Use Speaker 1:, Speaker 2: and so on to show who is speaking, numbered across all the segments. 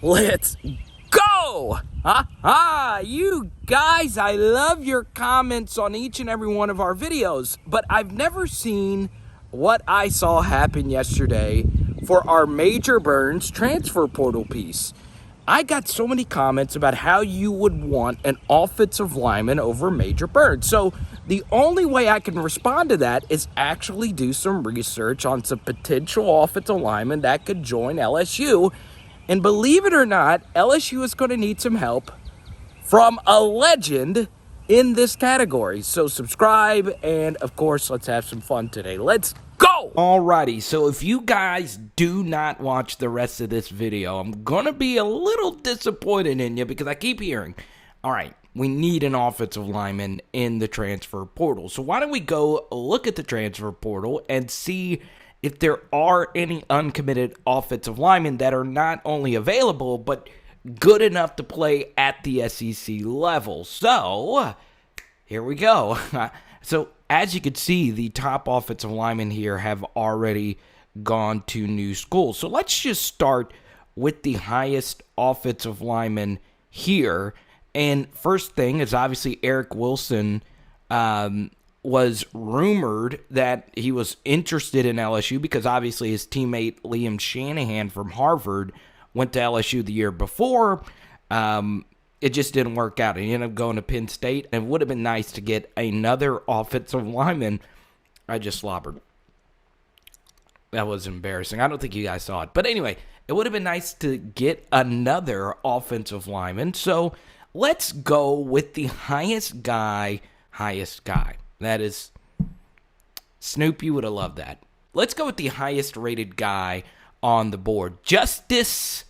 Speaker 1: Let's go! You guys, I love your comments on each and every one of our videos, but I've never seen what I saw happen yesterday for our Major Burns transfer portal piece. I got so many comments about how you would want an offensive lineman over Major Burns. So the only way I can respond to that is actually do some research on some potential offensive linemen that could join LSU. And believe it or not, LSU is going to need some help from a legend in this category. So subscribe, and of course, let's have some fun today. Let's go! Alrighty, so if you guys do not watch the rest of this video, I'm going to be a little disappointed in you because I keep hearing, all right, we need an offensive lineman in the transfer portal. So why don't we go look at the transfer portal and see if there are any uncommitted offensive linemen that are not only available, but good enough to play at the SEC level. So, here we go. So, as you can see, the top offensive linemen here have already gone to new schools. So, let's just start with the highest offensive lineman here. And first thing is obviously Eric Wilson was rumored that he was interested in LSU because obviously his teammate Liam Shanahan from Harvard went to LSU the year before. It just didn't work out. He ended up going to Penn State, and it would have been nice to get another offensive lineman. I just slobbered. That was embarrassing. I don't think you guys saw it. But anyway, it would have been nice to get another offensive lineman. So let's go with the highest guy. That is, Snoop, you would have loved that. Let's go with the highest rated guy on the board. Justice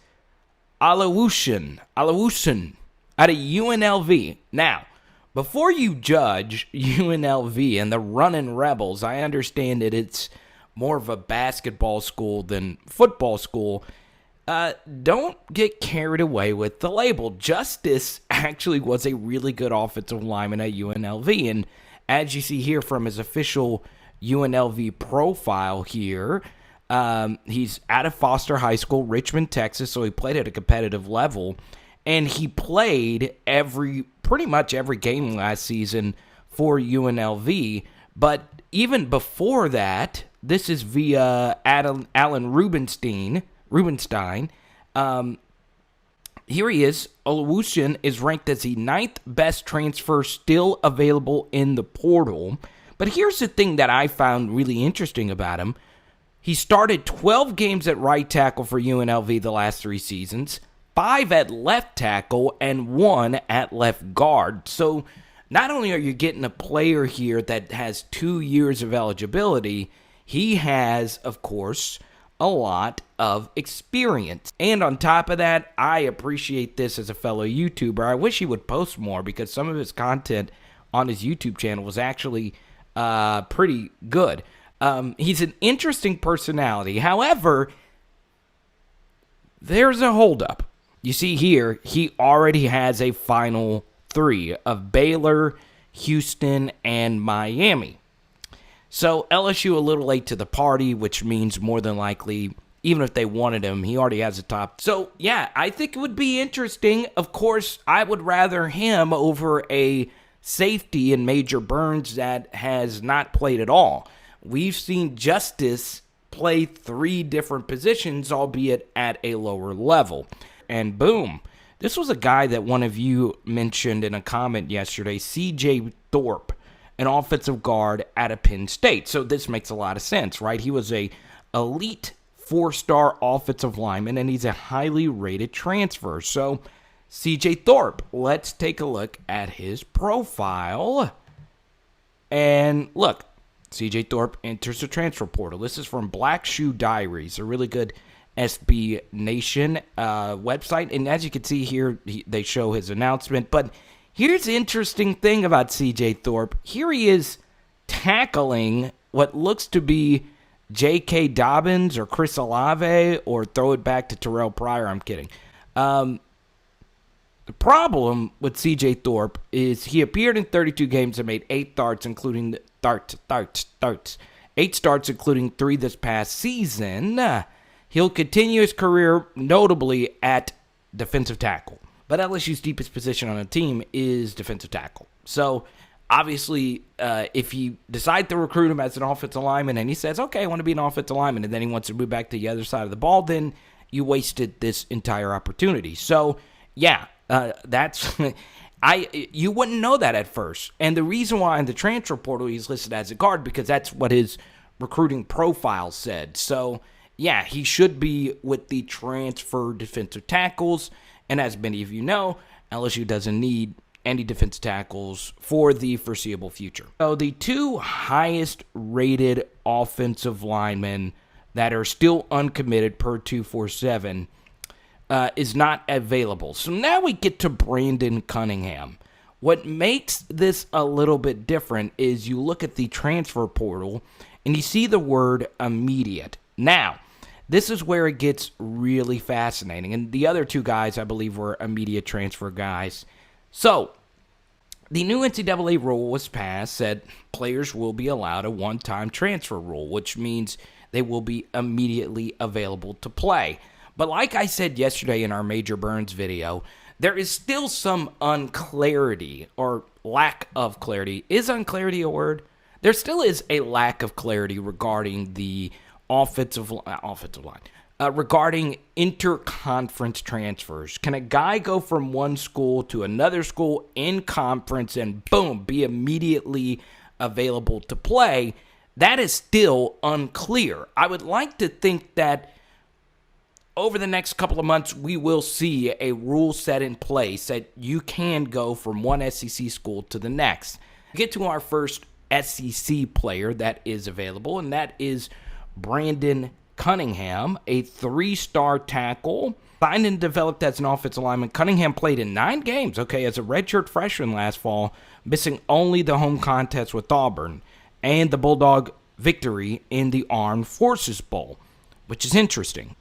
Speaker 1: Alawusin out of UNLV. Now, before you judge UNLV and the Runnin' Rebels, I understand that it's more of a basketball school than football school. Don't get carried away with the label. Justice actually was a really good offensive lineman at UNLV, and as you see here from his official UNLV profile here, he's out of Foster High School, Richmond, Texas, so he played at a competitive level, and he played pretty much every game last season for UNLV, but even before that, this is via Alan Rubenstein. Here he is. Oluwusin is ranked as the 9th best transfer still available in the portal. But here's the thing that I found really interesting about him. He started 12 games at right tackle for UNLV the last 3 seasons, 5 at left tackle, and 1 at left guard. So not only are you getting a player here that has 2 years of eligibility, he has, of course, a lot of experience. And on top of that, I appreciate this as a fellow YouTuber. I wish he would post more because some of his content on his YouTube channel was actually pretty good. He's an interesting personality. However, there's a holdup. You see here, he already has a Final 3 of Baylor, Houston, and Miami. So LSU a little late to the party, which means more than likely, even if they wanted him, he already has a top. So, yeah, I think it would be interesting. Of course, I would rather him over a safety in Major Burns that has not played at all. We've seen Justice play 3 different positions, albeit at a lower level. And boom, this was a guy that one of you mentioned in a comment yesterday, C.J. Thorpe, an offensive guard at a Penn State. So this makes a lot of sense, right? He was a elite 4-star offensive lineman, and he's a highly rated transfer. So C.J. Thorpe, let's take a look at his profile. And look, C.J. Thorpe enters the transfer portal. This is from Black Shoe Diaries, a really good SB Nation website. And as you can see here, they show his announcement. But here's the interesting thing about C.J. Thorpe. Here he is tackling what looks to be J.K. Dobbins or Chris Olave, or throw it back to Terrell Pryor. I'm kidding. The problem with C.J. Thorpe is he appeared in 32 games and made 8 starts, including 8 starts, including 3 this past season. He'll continue his career notably at defensive tackle. But LSU's deepest position on the team is defensive tackle. So, obviously, if you decide to recruit him as an offensive lineman and he says, okay, I want to be an offensive lineman, and then he wants to move back to the other side of the ball, then you wasted this entire opportunity. So, yeah, that's you wouldn't know that at first. And the reason why in the transfer portal he's listed as a guard, because that's what his recruiting profile said. So, yeah, he should be with the transfer defensive tackles. And as many of you know, LSU doesn't need any defensive tackles for the foreseeable future. So the two highest rated offensive linemen that are still uncommitted per 247 is not available. So now we get to Brandon Cunningham. What makes this a little bit different is you look at the transfer portal and you see the word immediate. Now, this is where it gets really fascinating. And the other two guys, I believe, were immediate transfer guys. So, the new NCAA rule was passed, said players will be allowed a one-time transfer rule, which means they will be immediately available to play. But like I said yesterday in our Major Burns video, there is still some unclarity or lack of clarity. Is unclarity a word? There still is a lack of clarity regarding the offensive line, regarding interconference transfers. Can a guy go from one school to another school in conference and boom, be immediately available to play? That is still unclear. I would like to think that over the next couple of months, we will see a rule set in place that you can go from one SEC school to the next. Get to our first SEC player that is available, and that is Brandon Cunningham, a 3-star tackle, signed and developed as an offensive lineman. Cunningham played in 9 games, as a redshirt freshman last fall, missing only the home contest with Auburn and the Bulldog victory in the Armed Forces Bowl, which is interesting.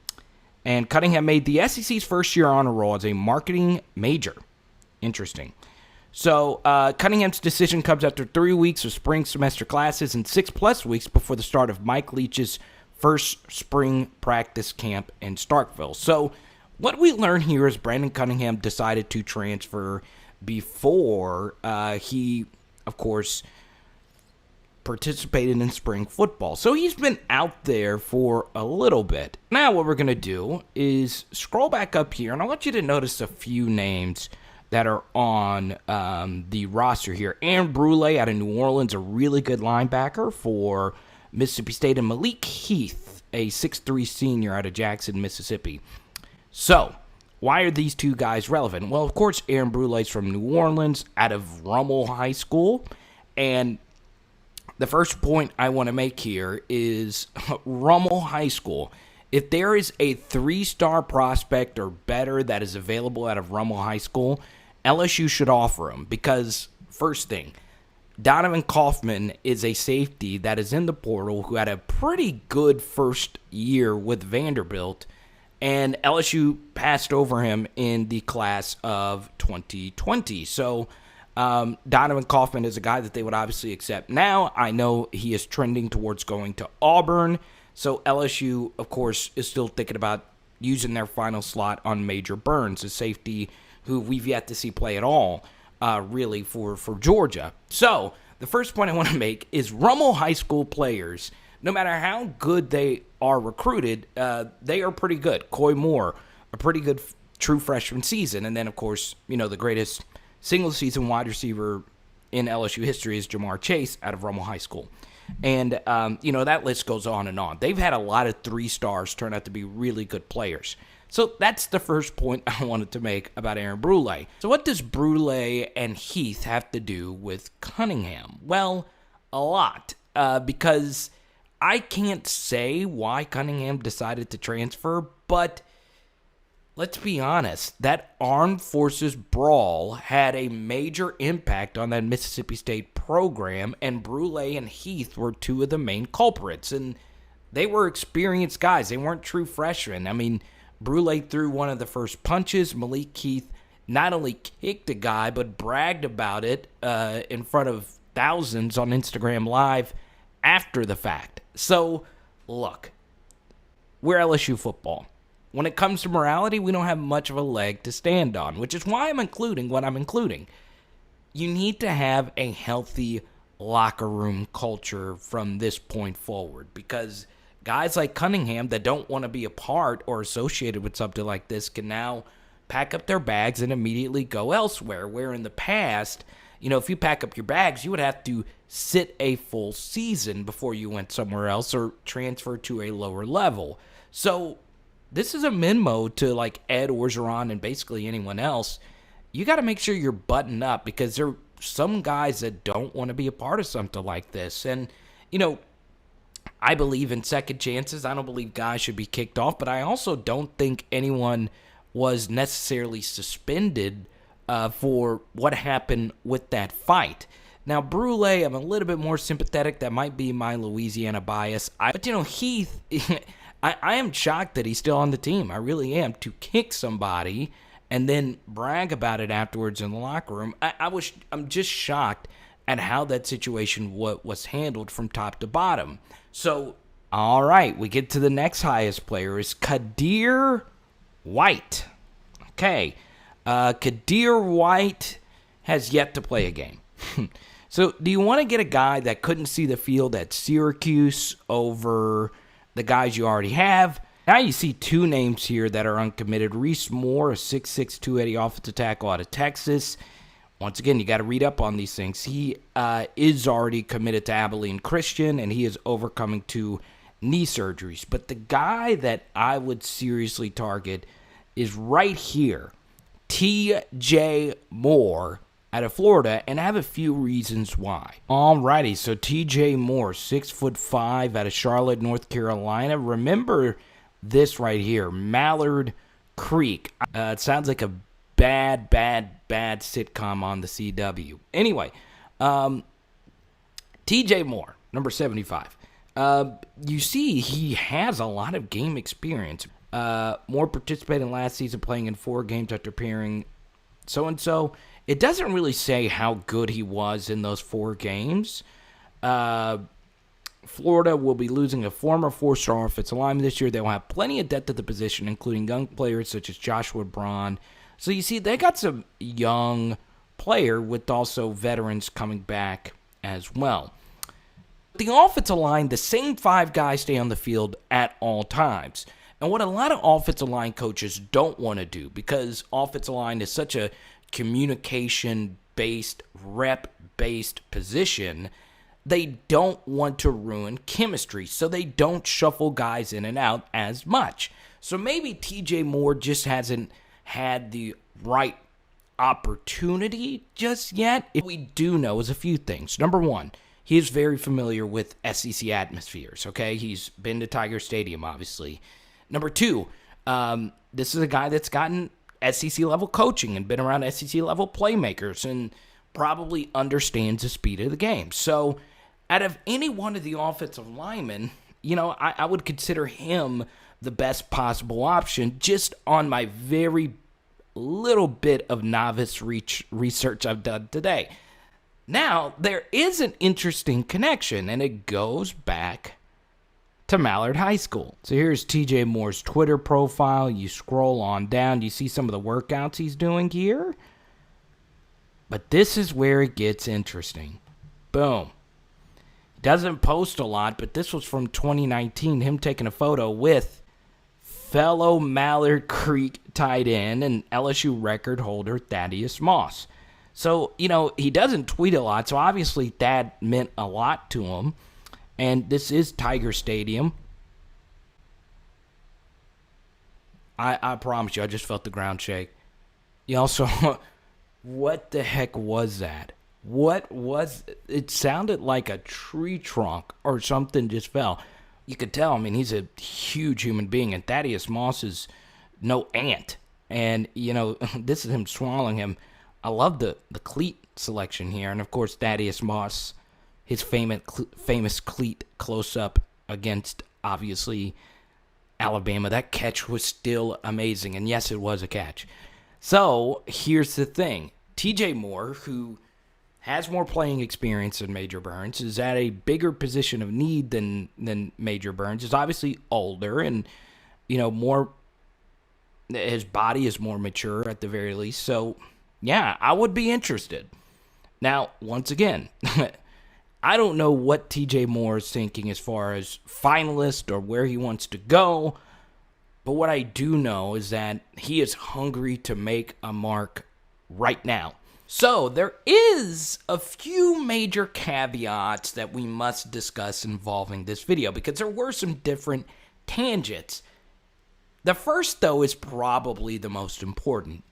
Speaker 1: And Cunningham made the SEC's first year honor roll as a marketing major. Interesting. So, Cunningham's decision comes after 3 weeks of spring semester classes and 6+ weeks before the start of Mike Leach's first spring practice camp in Starkville. So, what we learn here is Brandon Cunningham decided to transfer before he, of course, participated in spring football. So, he's been out there for a little bit. Now, what we're going to do is scroll back up here, and I want you to notice a few names that are on the roster here. Aaron Brule out of New Orleans, a really good linebacker for Mississippi State, and Malik Heath, a 6'3 senior out of Jackson, Mississippi. So, why are these two guys relevant? Well, of course, Aaron Brule's from New Orleans, out of Rummel High School, and the first point I want to make here is Rummel High School. If there is a 3-star prospect or better that is available out of Rummel High School, LSU should offer him because, first thing, Donovan Kaufman is a safety that is in the portal who had a pretty good first year with Vanderbilt, and LSU passed over him in the class of 2020. So, Donovan Kaufman is a guy that they would obviously accept now. I know he is trending towards going to Auburn. So LSU, of course, is still thinking about using their final slot on Major Burns, a safety who we've yet to see play at all, really, for Georgia. So the first point I want to make is Rummel High School players, no matter how good they are recruited, they are pretty good. Coy Moore, a pretty good true freshman season. And then, of course, the greatest single-season wide receiver in LSU history is Jamar Chase out of Rummel High School. And, that list goes on and on. They've had a lot of 3 stars turn out to be really good players. So that's the first point I wanted to make about Aaron Brule. So what does Brule and Heath have to do with Cunningham? Well, a lot. Because I can't say why Cunningham decided to transfer, but let's be honest, that Armed Forces brawl had a major impact on that Mississippi State program, and Brule and Heath were 2 of the main culprits, and they were experienced guys. They weren't true freshmen. I mean, Brule threw one of the first punches. Malik Heath not only kicked a guy, but bragged about it in front of thousands on Instagram Live after the fact. So, look, we're LSU football. when it comes to morality, we don't have much of a leg to stand on, which is why I'm including what I'm including. You need to have a healthy locker room culture from this point forward, because guys like Cunningham that don't want to be a part or associated with something like this can now pack up their bags and immediately go elsewhere, where in the past, if you pack up your bags, you would have to sit a full season before you went somewhere else or transfer to a lower level. So this is a memo to like Ed Orgeron and basically anyone else. You got to make sure you're buttoned up, because there are some guys that don't want to be a part of something like this. And, I believe in second chances. I don't believe guys should be kicked off, but I also don't think anyone was necessarily suspended for what happened with that fight. Now, Brule, I'm a little bit more sympathetic. That might be my Louisiana bias. But Heath, I am shocked that he's still on the team. I really am. To kick somebody and then brag about it afterwards in the locker room, I'm just shocked at how that situation was handled from top to bottom. So, all right, we get to the next highest player, is Kadir White. Okay, Kadir White has yet to play a game. So do you want to get a guy that couldn't see the field at Syracuse over the guys you already have? Now you see two names here that are uncommitted. Reese Moore, a 6'6", 280 offensive tackle out of Texas. Once again, you got to read up on these things. He is already committed to Abilene Christian, and he is overcoming 2 knee surgeries. But the guy that I would seriously target is right here, T.J. Moore out of Florida, and I have a few reasons why. Alrighty, so T.J. Moore, 6'5", out of Charlotte, North Carolina. Remember this right here, Mallard Creek. It sounds like a bad sitcom on the CW. Anyway, T.J. Moore, number 75. You see, he has a lot of game experience. Moore participated last season, playing in 4 games after pairing so-and-so. It doesn't really say how good he was in those 4 games. Florida will be losing a former 4-star offensive lineman this year. They will have plenty of depth at the position, including young players such as Joshua Braun. So you see, they got some young player with also veterans coming back as well. The offensive line, the same 5 guys stay on the field at all times. And what a lot of offensive line coaches don't want to do, because offensive line is such a communication-based, rep-based position, they don't want to ruin chemistry, so they don't shuffle guys in and out as much. So maybe T.J. Moore just hasn't had the right opportunity just yet. What we do know is a few things. Number one, he is very familiar with SEC atmospheres, okay? He's been to Tiger Stadium, obviously. Number two, this is a guy that's gotten SEC-level coaching and been around SEC-level playmakers and probably understands the speed of the game. So out of any one of the offensive linemen, I would consider him the best possible option just on my very little bit of novice research I've done today. Now, there is an interesting connection, and it goes back to Mallard High School. So here's T.J. Moore's Twitter profile. You scroll on down, you see some of the workouts he's doing here. But this is where it gets interesting. Boom. Doesn't post a lot, but this was from 2019, him taking a photo with fellow Mallard Creek tight end and LSU record holder Thaddeus Moss. So, he doesn't tweet a lot, so obviously that meant a lot to him. And this is Tiger Stadium. I promise you, I just felt the ground shake. You also, what the heck was that? It sounded like a tree trunk or something just fell. You could tell, he's a huge human being, and Thaddeus Moss is no ant. And, this is him swallowing him. I love the cleat selection here. And, of course, Thaddeus Moss, his famous cleat close-up against, obviously, Alabama. That catch was still amazing. And, yes, it was a catch. So, here's the thing. T.J. Moore, who has more playing experience than Major Burns, is at a bigger position of need than Major Burns, is obviously older and, more His body is more mature at the very least. So, yeah, I would be interested. Now, once again, I don't know what TJ Moore is thinking as far as finalist or where he wants to go. But what I do know is that he is hungry to make a mark right now. So there is a few major caveats that we must discuss involving this video because there were some different tangents. The first, though, is probably the most important.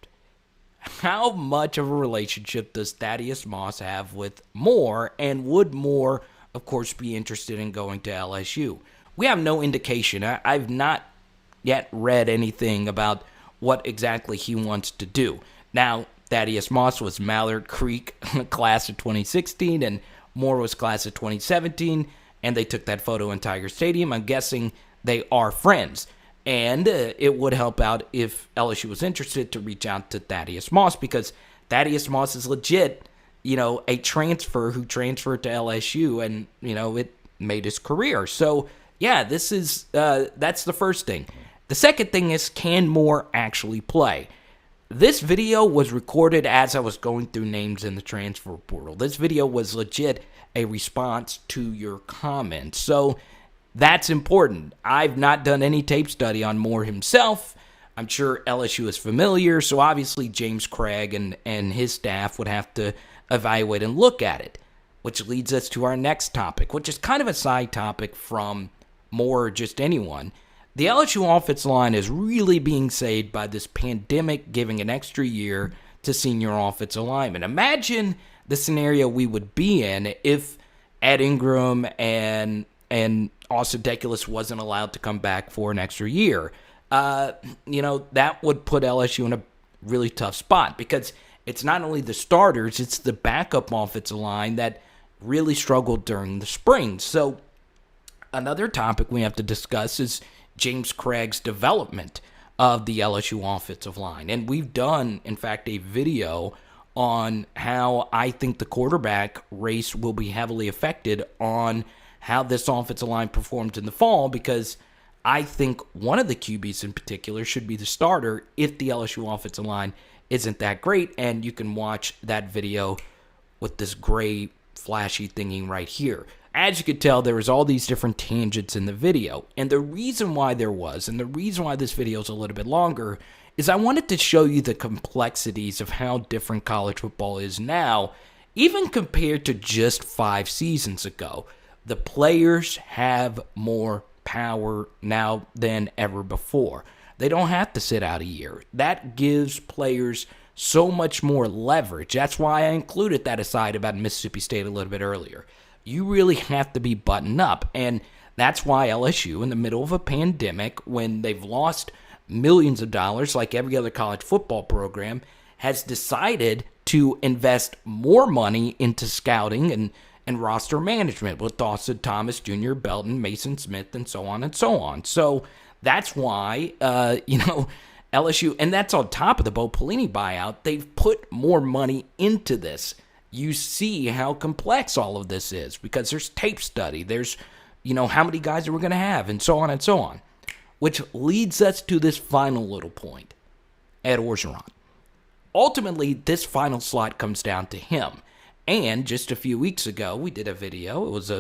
Speaker 1: How much of a relationship does Thaddeus Moss have with Moore, and would Moore, of course, be interested in going to LSU? We have no indication. I've not yet read anything about what exactly he wants to do. Now, Thaddeus Moss was Mallard Creek class of 2016, and Moore was class of 2017, and they took that photo in Tiger Stadium. I'm guessing they are friends. And it would help out if LSU was interested to reach out to Thaddeus Moss, because Thaddeus Moss is legit, a transfer who transferred to LSU, and, it made his career. So, yeah, this is, that's the first thing. The second thing is, can Moore actually play? This video was recorded as I was going through names in the transfer portal. This video was legit a response to your comments. So, that's important. I've not done any tape study on Moore himself. I'm sure LSU is familiar, so obviously James Craig and his staff would have to evaluate and look at it, which leads us to our next topic, which is kind of a side topic from Moore or just anyone. The LSU offensive line is really being saved by this pandemic giving an extra year to senior offensive linemen. Imagine the scenario we would be in if Ed Ingram and Austin Deculus wasn't allowed to come back for an extra year. That would put LSU in a really tough spot because it's not only the starters, it's the backup offensive line that really struggled during the spring. So another topic we have to discuss is James Craig's development of the LSU offensive line. And we've done, in fact, a video on how I think the quarterback race will be heavily affected on how this offensive line performs in the fall, because I think one of the QBs in particular should be the starter if the LSU offensive line isn't that great. And you can watch that video with this gray flashy thingy right here. As you could tell, there was all these different tangents in the video. And the reason why there was, and the reason why this video is a little bit longer, is I wanted to show you the complexities of how different college football is now, even compared to just 5 seasons ago. The players have more power now than ever before. They don't have to sit out a year. That gives players so much more leverage. That's why I included that aside about Mississippi State a little bit earlier. You really have to be buttoned up. And that's why LSU, in the middle of a pandemic, when they've lost millions of dollars like every other college football program, has decided to invest more money into scouting and roster management with Dawson Thomas Jr., Belton, Mason Smith, and so on and so on. So that's why, LSU, and that's on top of the Bo Pelini buyout, they've put more money into this. You see how complex all of this is because there's tape study, there's, how many guys are we going to have, and so on and so on. Which leads us to this final little point, Ed Orgeron. Ultimately, this final slot comes down to him. And just a few weeks ago, we did a video. It was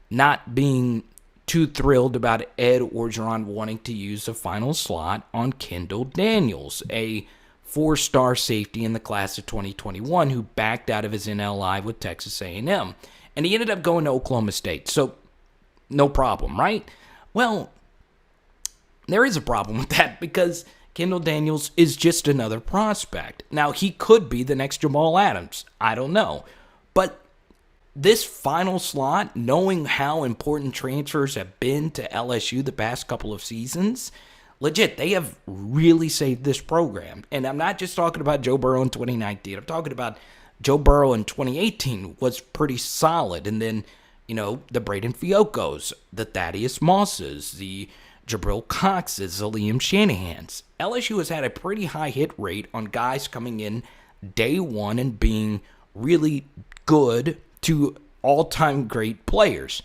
Speaker 1: not being too thrilled about Ed Orgeron wanting to use the final slot on Kendall Daniels, a 4-star safety in the class of 2021 who backed out of his NLI with Texas A&M. And he ended up going to Oklahoma State. So, no problem, right? Well, there is a problem with that because Kendall Daniels is just another prospect. Now, he could be the next Jamal Adams. I don't know. But this final slot, knowing how important transfers have been to LSU the past couple of seasons, legit, they have really saved this program. And I'm not just talking about Joe Burrow in 2019. I'm talking about Joe Burrow in 2018 was pretty solid. And then, the Braden Fiocos, the Thaddeus Mosses, the Jabril Coxes, the Liam Shanahans. LSU has had a pretty high hit rate on guys coming in day one and being really good to all-time great players.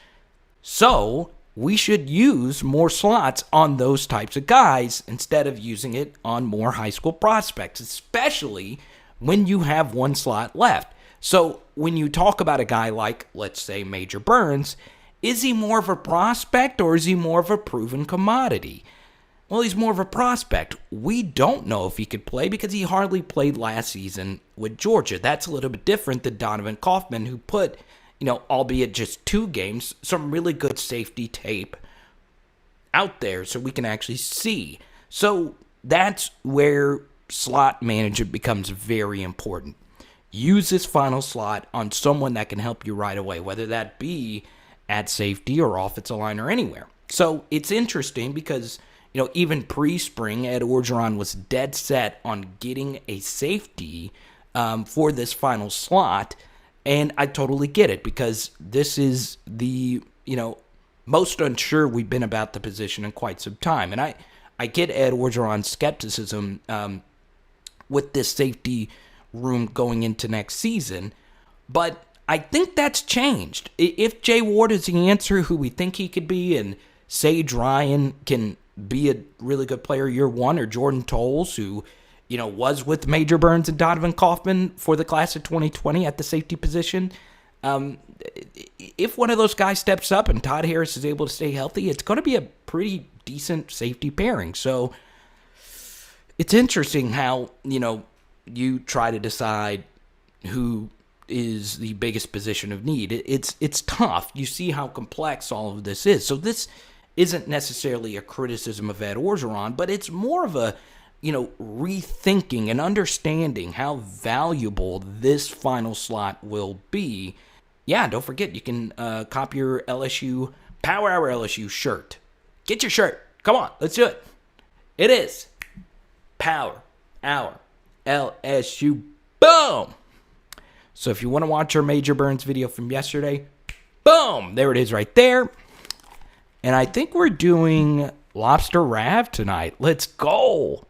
Speaker 1: So, we should use more slots on those types of guys instead of using it on more high school prospects, especially when you have one slot left. So when you talk about a guy like, let's say, Major Burns, is he more of a prospect or is he more of a proven commodity? Well, he's more of a prospect. We don't know if he could play because he hardly played last season with Georgia. That's a little bit different than Donovan Kaufman, who put, albeit just 2 games, some really good safety tape out there so we can actually see. So that's where slot management becomes very important. Use this final slot on someone that can help you right away, whether that be at safety or offensive line or anywhere. So it's interesting because, even pre-spring, Ed Orgeron was dead set on getting a safety for this final slot. And I totally get it because this is the, most unsure we've been about the position in quite some time. And I get Ed Orgeron's skepticism with this safety room going into next season, but I think that's changed. If Jay Ward is the answer who we think he could be, and Sage Ryan can be a really good player year one, or Jordan Tolles, who was with Major Burns and Donovan Kaufman for the class of 2020 at the safety position, if one of those guys steps up and Todd Harris is able to stay healthy, it's going to be a pretty decent safety pairing. So it's interesting how you try to decide who is the biggest position of need. It's tough. You see how complex all of this is. So this isn't necessarily a criticism of Ed Orgeron, but it's more of a rethinking and understanding how valuable this final slot will be. Yeah, don't forget, you can copy your LSU Power Hour LSU shirt. Get your shirt. Come on, let's do it. It is Power Hour LSU. Boom! So if you want to watch our Major Burns video from yesterday, boom! There it is right there. And I think we're doing Lobster Rav tonight. Let's go!